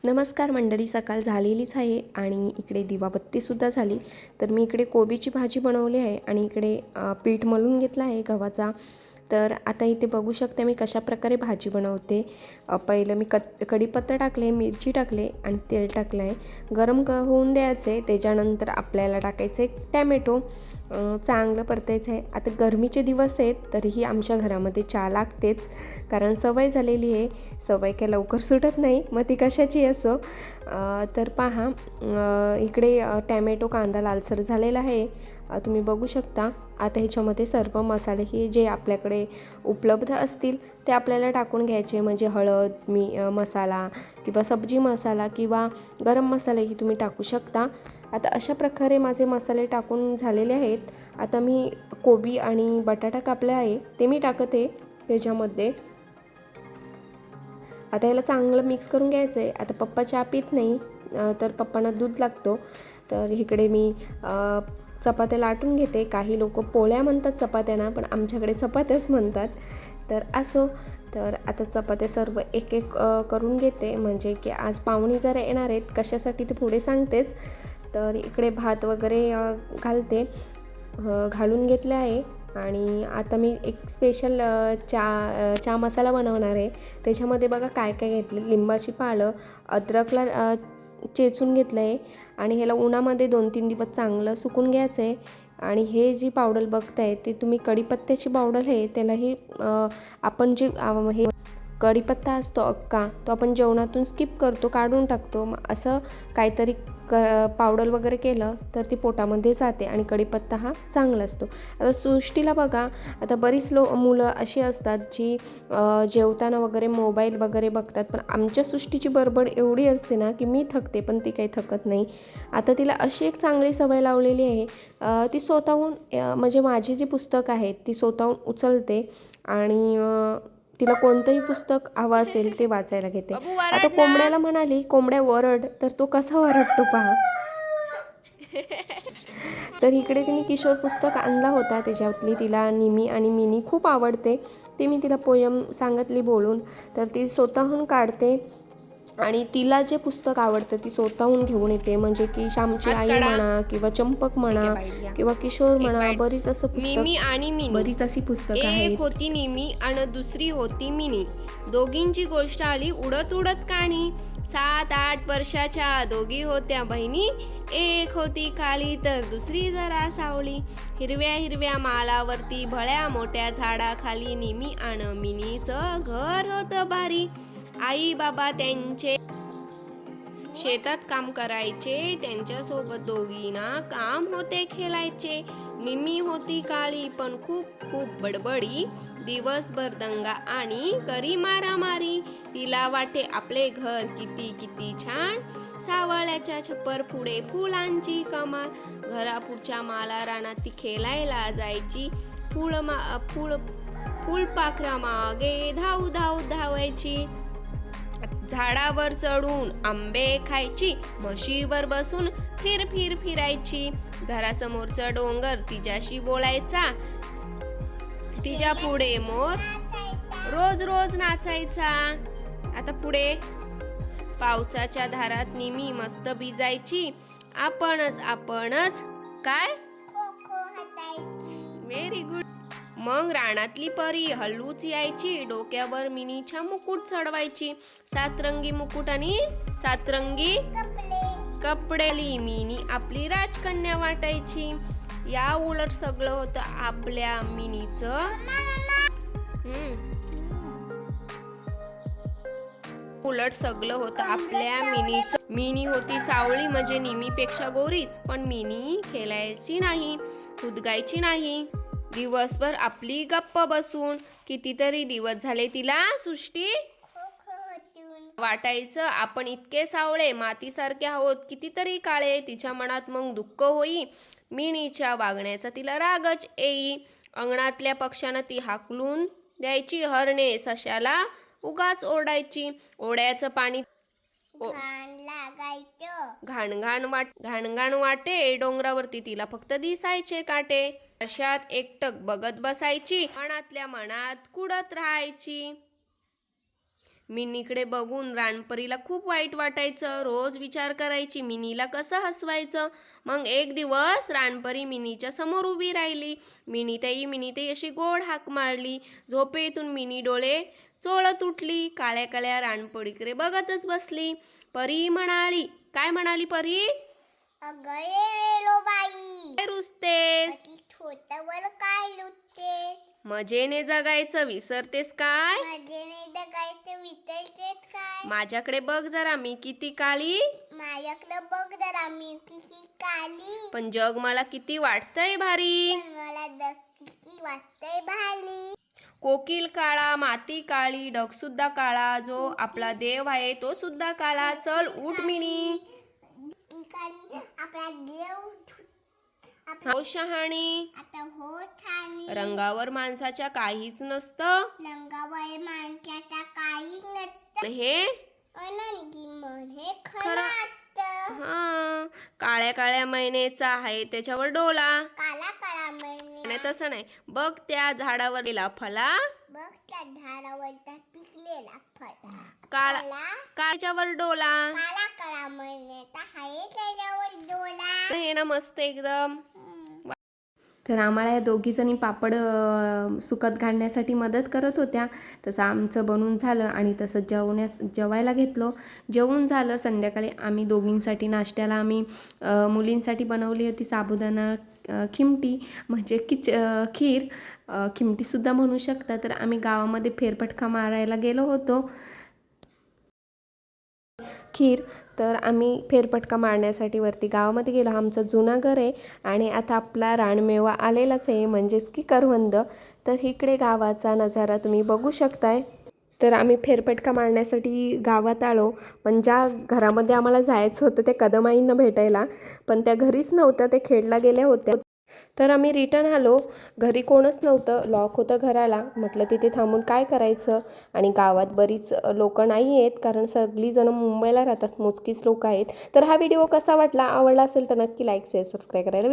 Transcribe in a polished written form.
नमस्कार मंडळी, सकाळ झालेलीच आहे आणि इकडे दिवाबत्तीसुद्धा झाली. तर मी इकडे कोबीची भाजी बनवली आहे आणि इकडे पीठ मळून घेतलं आहे गव्हाचा. तर आता इथे बघू शकते मी कशाप्रकारे भाजी बनवते. पहिलं मी कढीपत्ता टाकले, मिरची टाकले आणि तेल टाकलं आहे. गरम होऊन द्यायचे. त्याच्यानंतर आपल्याला टाकायचं आहे टॅमॅटो. चांगलं परतायचं आहे. आता गरमीचे दिवस आहेत तरीही आमच्या घरामध्ये चहा लागतेच, कारण सवय झालेली आहे. सवय काय लवकर सुटत नाही, मग ती कशाची असो. तर पहा, इकडे टॅमॅटो कांदा लालसर झालेला आहे, तुम्ही बघू शकता. आता ह्याच्यामध्ये सर्व मसाले हे जे आपल्याकडे उपलब्ध असतील ते आपल्याला टाकून घ्यायचे, म्हणजे हळद, मसाला किंवा सब्जी मसाला किंवा गरम मसालाही तुम्ही टाकू शकता. आता अशा प्रकारे माझे मसाले टाकून झालेले आहेत. आता मी कोबी आणि बटाटा कापले आहे ते मी टाकते त्याच्यामध्ये. आता याला चांगलं मिक्स करून घ्यायचं आहे. आता पप्पा चहा पित नाही, तर पप्पांना दूध लागतो. तर इकडे मी चपात्या लाटून घेते. काही लोक पोळ्या म्हणतात चपात्यांना, पण आमच्याकडे चपात्याच म्हणतात. तर असो, तर आता चपात्या सर्व एक एक करून घेते, म्हणजे की आज पाहुणे जरा येणार आहेत. कशासाठी ते पुढे सांगतेच. तर इकडे भात वगैरे घालून घेतले आहे. आणि आता मी एक स्पेशल चहा मसाला बनवणार आहे. त्याच्यामध्ये बघा काय काय घेतले. लिंबाची पानं, अद्रकला चेचून घेतलं आहे आणि ह्याला उन्हामध्ये 2-3 दिवस चांगलं सुकून घ्यायचं आहे. आणि हे जी पावडर बघताय ते तुम्ही कढीपत्त्याची पावडर आहे. त्यालाही आपण जे हे कढीपत्ता असतो अक्का, तो आपण जेवणातून स्किप करतो, काढून टाकतो. मग असं काहीतरी पावडर वगैरे केलं तर ती पोटामध्ये जाते आणि कढीपत्ता हा चांगला असतो. आता सृष्टीला बघा, आता बरीच मुलं अशी असतात जी जेवताना वगैरे मोबाईल वगैरे बघतात, पण आमच्या सृष्टीची बडबड एवढी असते ना की मी थकते पण ती काही थकत नाही. आता तिला अशी एक चांगली सवय लावलेली आहे, ती स्वतःहून म्हणजे माझी जी पुस्तकं आहेत ती स्वतःहून उचलते आणि तिला कोणतंही पुस्तक हवं असेल ते वाचायला घेते. आता कोंबड्याला म्हणाली, कोंबड्या वरड, तर तो कसा वरडतो पहा. तर इकडे तिने किशोर पुस्तक आणला होता, त्याच्यातली तिला निमी आणि मिनी खूप आवडते. ती मी तिला पोयम सांगितली बोलून, तर ती स्वतःहून काढते आणि तिला जे पुस्तक आवडतं ती स्वतःहून घेऊन येते. म्हणजे की श्यामची आई म्हणा किंवा चंपक म्हणा किंवा किशोर म्हणा, बरीच असं निमी आणि मिनी, बरीच अशी पुस्तकं आहेत. एक होती निमी आणि दुसरी होती मिनी. दोघींची गोष्ट आली उडत उडत काणी. 7-8 वर्षाच्या दोघी होत्या बहिणी. एक होती काळी तर दुसरी जरा सावळी. हिरव्या हिरव्या मालावरती भळ्या मोठ्या झाडाखाली निमी आणि मिनीचं घर होतं भारी. आई बाबा त्यांचे शेतात काम करायचे, त्यांच्यासोबत दोघींना काम होते खेळायचे. निमी होती काळी पण खूप खूप बडबडी. दिवसभर दंगा आणि करी मारामारी. तिला वाटे आपले घर किती किती छान. सावळ्याच्या छप्पर पुढे फुलांची कमाल. घरापुढच्या माला रानात ती खेळायला जायची. फुलपाखरा मागे धाव धाव धावायची. झाडावर चढून आंबे खायची. म्हशीवर बसून फिर फिर फिरायची. घरासमोरचा डोंगर तिच्याशी बोलायचा. तिच्या पुढे मोर रोज रोज नाचायचा. आता पुढे पावसाच्या धारात निमी मस्त भिजायची. आपणच काय, व्हेरी गुड. मग रानातली परी हलूच यायची. डोक्यावर मिनीच्या मुकुट चढवायची. 7 रंगी मुकुट आणि 7 रंगी कपडेली मिनी आपली राजकन्या वाटायची. या उलट सगळं होतं आपल्या मिनीचं. मिनी होती सावळी, म्हणजे निमीपेक्षा गोरीच. पण मिनी खेळायची नाही, उदगायची नाही. दिवसभर आपली गप्प बसून. कितीतरी दिवस झाले तिला सृष्टी वाटायचं आपण इतके सावळे मातीसारखे आहोत, कितीतरी काळे. तिच्या मनात मग दुःख होई. मिनीच्या वागण्याचा तिला रागच येई. अंगणातल्या पक्ष्यांना ती हाकलून द्यायची. हरणे सशाला उगाच ओरडायची. ओढ्याचं पाणी घाण वाटे. डोंगरावरती तिला फक्त दिसायचे काटे. आरशात एकटक बघत बसायची. मनातल्या मनात कुडत राहायची. मिनीकडे बघून रानपरीला खूप वाईट वाटायचं. रोज विचार करायची मिनीला कसं हसवायचं. मग एक दिवस रानपरी मिनीच्या समोर उभी राहिली. मिनीताई अशी गोड हाक मारली. झोपेतून मिनी डोळे चोळत उठली. काळ्या काळ्या रानपरीकडे बघतच बसली. परी म्हणाली, काय म्हणाली परी? अगं ये बाई, काय रुसतेस? छोट्यावर काय लुटते? मजेने जगायचं विसरतेस काय? माझ्याने जगायचं विचारतेस काय? माझ्याकडे बघ जरा, मी किती काळी. माझ्याकडे बघ जरा, मी किती काली. पण जग मला किती वाटतंय भारी. पण मला जग किती वाटतंय भाली. कोकिल काळा, माती काळी, ढग सुद्धा काळा, जो आपला देव आहे तो सुद्धा काळा. चल उठ मिनी. ती काळी आपला देव हो शहाणी. आता हो ठाणी. रंगावर माणसाच्या काहीच नसतं. रंगावर माणसाचा काही नसतं. हे अनंगी मन हे खरं असतं. हा, काळ्या काळ्या मैनेचा आहे त्याच्यावर डोला. काला काळा महिने नाही तसं नाही. बघ त्या झाडावर गेला फला. बघ त्या झाडावरचा पिकलेला फळ. काळा काळच्यावर डोला. काला काळा महिन्याचा आहे त्याच्यावर डोला. हे ना मस्त एकदम. तर आम्हाला या दोघीजणी पापड सुकत घालण्यासाठी मदत करत होत्या. तसं आमचं बनवून झालं आणि तसं जेवायला घेतलो. जेवून झालं. संध्याकाळी आम्ही दोघींसाठी नाश्त्याला आम्ही मुलींसाठी बनवली होती साबुदाणा खिमटी, म्हणजे खीर. खिमटीसुद्धा म्हणू शकता. तर आम्ही गावामध्ये फेरफटका मारायला गेलो होतो. खीर तर आम्ही फेरफटका मारण्यासाठी वरती गावामध्ये गेलो. आमचं जुना घर आहे आणि आता आपला रानमेवा आलेलाच आहे, म्हणजेच की करवंद. तर इकडे गावाचा नजारा तुम्ही बघू शकताय. तर आम्ही फेरफटका मारण्यासाठी गावात आलो. पण ज्या घरामध्ये आम्हाला जायचं होतं त्या कदमाईंना भेटायला, पण त्या घरीच नव्हत्या, ते खेडला गेल्या होत्या. तर आम्ही रिटर्न आलो. घरी कोणच नव्हतं, लॉक होतं घराला. म्हटलं तिथे थांबून काय करायचं. आणि गावात बरीच लोक नाही आहेत, कारण सगळीजणं मुंबईला राहतात, मोजकीच लोक आहेत. तर हा व्हिडिओ कसा वाटला, आवडला असेल तर नक्की लाईक शेअर सबस्क्राईब करायला